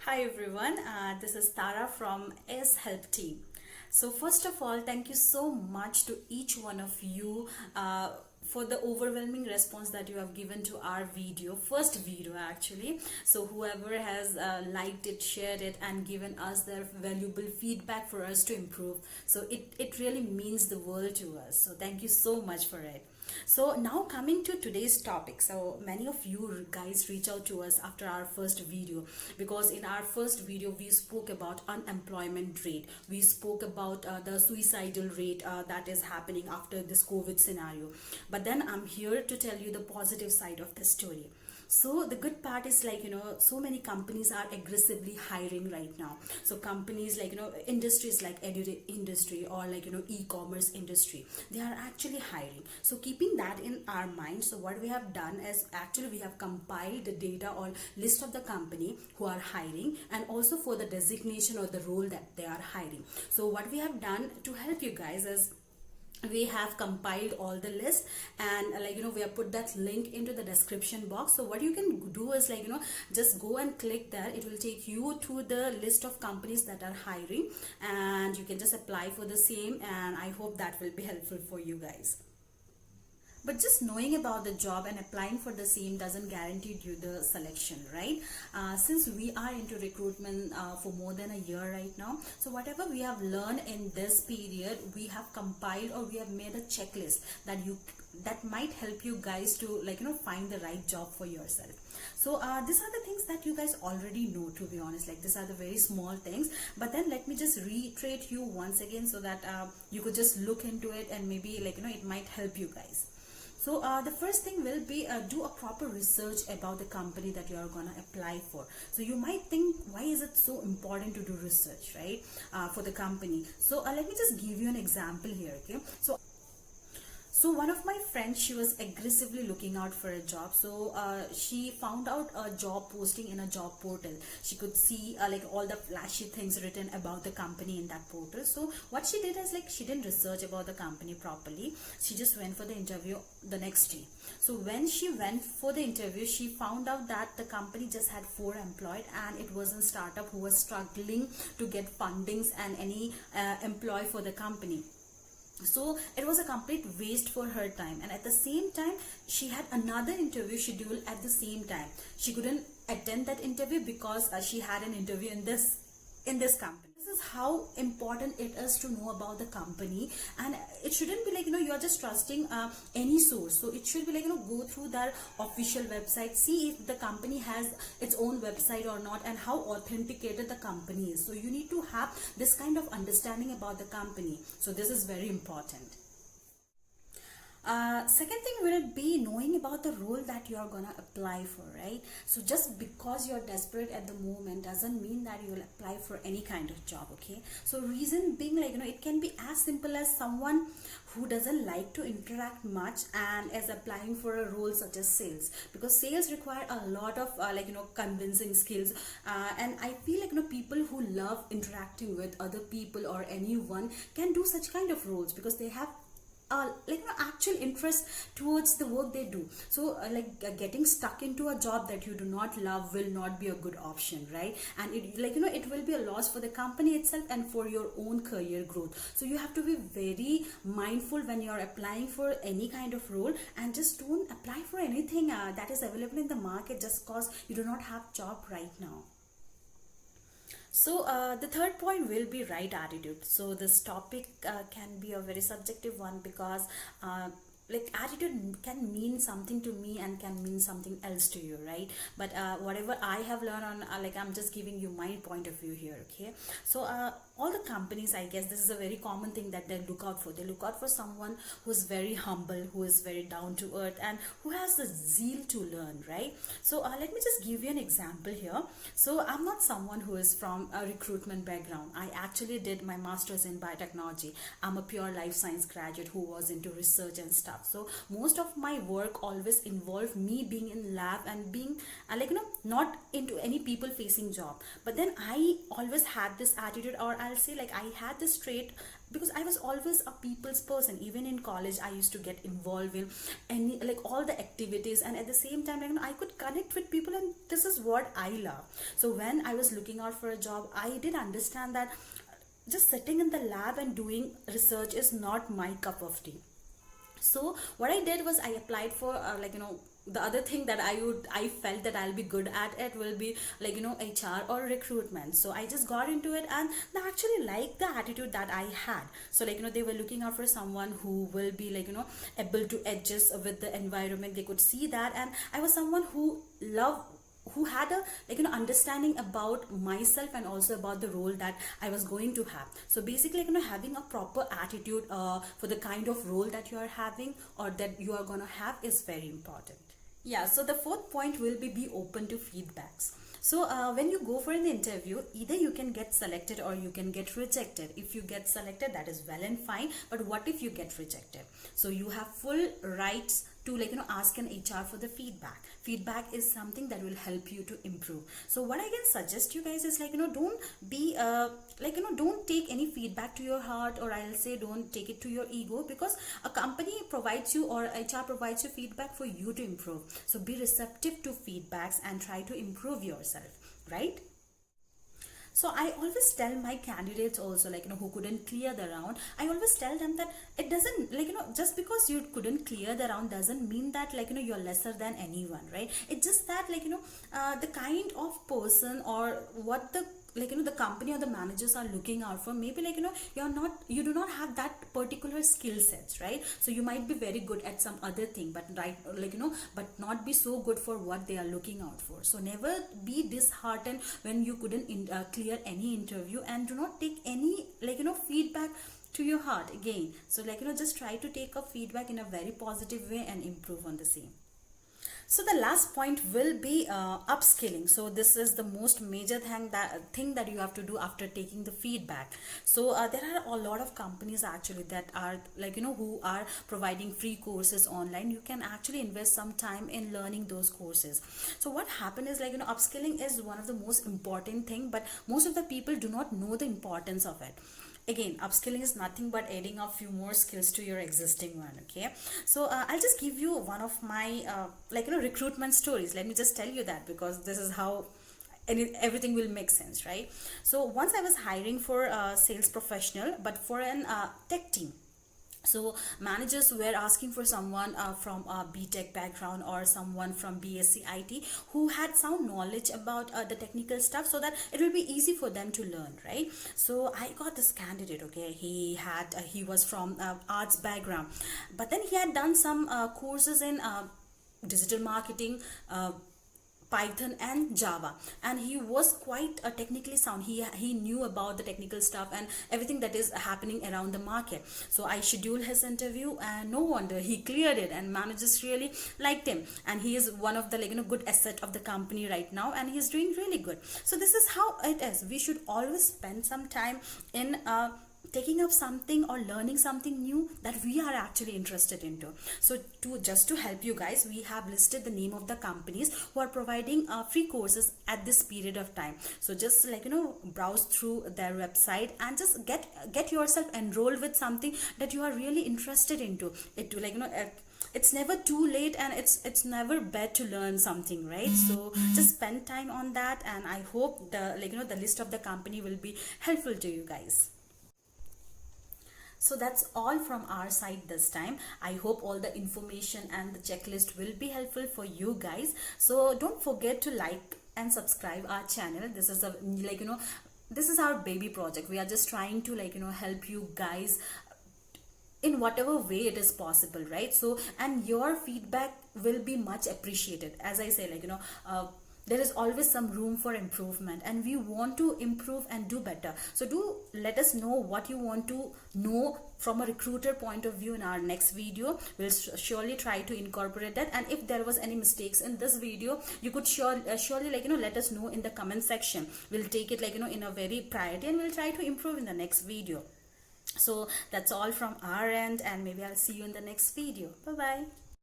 Hi everyone, this is Tara from S Help Team. So first of all, thank you so much to each one of you for the overwhelming response that you have given to our video, first video actually. So whoever has liked it, shared it and given us their valuable feedback for us to improve. So it really means the world to us. So thank you so much for it. So now coming to today's topic. So many of you guys reach out to us after our first video, because in our first video we spoke about unemployment rate, we spoke about the suicidal rate that is happening after this COVID scenario. But then I'm here to tell you the positive side of the story. So the good part is, like, so many companies are aggressively hiring right now. So companies like, industries like edu industry or like, e-commerce industry, they are actually hiring. So keeping that in our mind, so what we have done is actually we have compiled the data or list of the company who are hiring, and also for the designation or the role that they are hiring. So what we have done to help you guys is we have compiled all the list, and we have put that link into the description box. So what you can do is, just go and click there. It will take you to the list of companies that are hiring, and you can just apply for the same, and I hope that will be helpful for you guys. But just knowing about the job and applying for the same doesn't guarantee you the selection, right? Since we are into recruitment for more than a year right now, so whatever we have learned in this period, we have compiled or we have made a checklist that might help you guys to find the right job for yourself. So these are the things that you guys already know, to be honest. Like, these are the very small things, but then let me just reiterate you once again, so that you could just look into it, and maybe it might help you guys. So the first thing will be do a proper research about the company that you are going to apply for. So you might think, why is it so important to do research, right, for the company? So let me just give you an example here, okay? So one of my friends, she was aggressively looking out for a job. So she found out a job posting in a job portal. She could see all the flashy things written about the company in that portal. So what she did is, she didn't research about the company properly. She just went for the interview the next day. So when she went for the interview, she found out that the company just had 4 employed, and it was a startup who was struggling to get fundings and any employee for the company. So it was a complete waste for her time, and at the same time she had another interview scheduled at the same time. She couldn't attend that interview because she had an interview in this company. This is how important it is to know about the company, and it shouldn't be you're just trusting any source. So it should be go through their official website, see if the company has its own website or not, and how authenticated the company is. So you need to have this kind of understanding about the company. So this is very important. Second thing will be knowing about the role that you are gonna apply for, right? So just because you're desperate at the moment doesn't mean that you will apply for any kind of job, okay? So reason being, it can be as simple as someone who doesn't like to interact much and is applying for a role such as sales, because sales require a lot of convincing skills, and I feel people who love interacting with other people or anyone can do such kind of roles, because they have actual interest towards the work they do. So getting stuck into a job that you do not love will not be a good option, right? And it it will be a loss for the company itself and for your own career growth. So you have to be very mindful when you're applying for any kind of role, and just don't apply for anything that is available in the market just cause you do not have job right now. So the third point will be right attitude. So this topic can be a very subjective one, because attitude can mean something to me and can mean something else to you, right? But whatever I have learned on I'm just giving you my point of view here, okay? So all the companies, I guess this is a very common thing that they look out for. They look out for someone who is very humble, who is very down to earth, and who has the zeal to learn, right? So let me just give you an example here. So I'm not someone who is from a recruitment background. I actually did my master's in biotechnology. I'm a pure life science graduate who was into research and stuff. stuff. So most of my work always involved me being in lab and being not into any people facing job. But then I always had this attitude, or I'll say like I had this trait, because I was always a people's person. Even in college I used to get involved in any all the activities, and at the same time I could connect with people, and this is what I love. So when I was looking out for a job, I did understand that just sitting in the lab and doing research is not my cup of tea. So what I did was I applied for the other thing that I felt that I'll be good at it will be HR or recruitment. So I just got into it, and they actually liked the attitude that I had. So they were looking out for someone who will be able to adjust with the environment. They could see that, and I was someone who had a understanding about myself and also about the role that I was going to have. So basically having a proper attitude for the kind of role that you are having or that you are going to have is very important. Yeah, so the fourth point will be open to feedbacks. So when you go for an interview, either you can get selected or you can get rejected. If you get selected, that is well and fine, but what if you get rejected? So you have full rights to ask an HR for the feedback is something that will help you to improve. So what I can suggest you guys is don't be don't take any feedback to your heart, or I'll say don't take it to your ego, because a company provides you or HR provides you feedback for you to improve. So be receptive to feedbacks and try to improve yourself, right? So I always tell my candidates also, who couldn't clear the round, I always tell them that it doesn't just because you couldn't clear the round doesn't mean that you're lesser than anyone, right? It's just that the kind of person or what the the company or the managers are looking out for, maybe you do not have that particular skill sets, right? So you might be very good at some other thing, but but not be so good for what they are looking out for. So never be disheartened when you couldn't clear any interview, and do not take any feedback to your heart again. So just try to take a feedback in a very positive way and improve on the same. So the last point will be upskilling. So this is the most major thing that you have to do after taking the feedback. So there are a lot of companies actually that are who are providing free courses online. You can actually invest some time in learning those courses. So what happened is upskilling is one of the most important thing, but most of the people do not know the importance of it. Again, upskilling is nothing but adding a few more skills to your existing one. Okay, so I'll just give you one of my recruitment stories. Let me just tell you that, because this is how everything will make sense, right? So once I was hiring for a sales professional, but for an tech team. So managers were asking for someone from a BTech background or someone from BSc IT who had some knowledge about the technical stuff, so that it will be easy for them to learn, right? So I got this candidate. Okay, he was from arts background, but then he had done some courses in digital marketing, Python and Java, and he was quite technically sound. He knew about the technical stuff and everything that is happening around the market. So I scheduled his interview, and no wonder he cleared it, and managers really liked him, and he is one of the good asset of the company right now, and he's doing really good. So this is how it is. We should always spend some time in taking up something or learning something new that we are actually interested into. So just to help you guys, we have listed the name of the companies who are providing free courses at this period of time. So just browse through their website and just get yourself enrolled with something that you are really interested into. It's never too late, and it's never bad to learn something, right? So just spend time on that, and I hope the list of the company will be helpful to you guys. So that's all from our side this time. I hope all the information and the checklist will be helpful for you guys. So don't forget to like and subscribe our channel. This is this is our baby project. We are just trying to help you guys in whatever way it is possible, right? So, and your feedback will be much appreciated. As I say, there is always some room for improvement, and we want to improve and do better. So do let us know what you want to know from a recruiter point of view in our next video. We'll surely try to incorporate that, and if there was any mistakes in this video, you could surely let us know in the comment section. We'll take it in a very priority, and we'll try to improve in the next video. So that's all from our end, and maybe I'll see you in the next video. Bye bye.